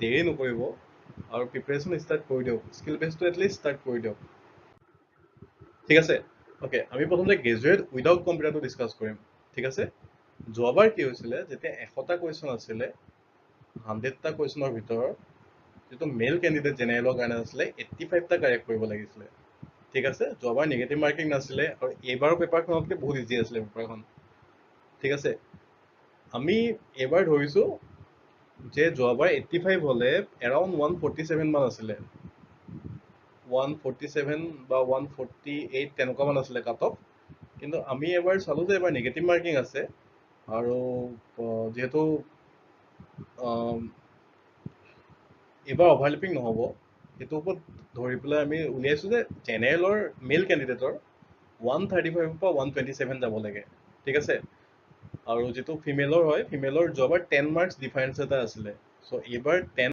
দেৰি নকৰিব আৰু প্ৰিপাৰেশ্যন ষ্টাৰ্ট কৰি দিয়ক, স্কিল বেছটো এটলিষ্ট ষ্টাৰ্ট কৰি দিয়ক। ঠিক আছে, অ'কে। আমি প্ৰথমতে গ্ৰেজুৱেট উইদাউট কম্পিউটাৰটো ডিছকাছ কৰিম। ঠিক আছে, যোৱাবাৰ কি হৈছিলে, যেতিয়া 100টা কুৱেশ্যন আছিলে, 100টা কুৱেশ্যনৰ ভিতৰত যিটো মেল কেণ্ডিডেট জেনেৰেলৰ কাৰণে আছিলে 85টা কাৰেক্ট কৰিব লাগিছিলে। ঠিক আছে, যোৱাবাৰ নিগেটিভ মাৰ্কিং নাছিলে আৰু এইবাৰৰ পেপাৰখনতকৈ বহুত ইজি আছিলে পেপাৰখন। ঠিক আছে, আমি এইবাৰ ধৰিছোঁ যে যোৱাবাৰ 85 হ'লে এৰাউণ্ড 147 মান আছিলে, 147 বা 148 তেনেকুৱা মান আছিলে কাট অফ। কিন্তু আমি এবাৰ চালোঁ যে এবাৰ নিগেটিভ মাৰ্কিং আছে আৰু যিহেতু এইবাৰ অভাৰলেপিং নহ'ব, সেইটোৰ ওপৰত ধৰি পেলাই আমি উলিয়াইছোঁ যে জেনেৰেলৰ মেল কেণ্ডিডেটৰ 135ৰ পৰা 127 যাব লাগে। ঠিক আছে, আৰু যিটো ফিমেলৰ হয়, ফিমেলৰ যোৱাবাৰ 10 মাৰ্কছ ডিফাৰেঞ্চ এটা আছিলে। চ' এইবাৰ 10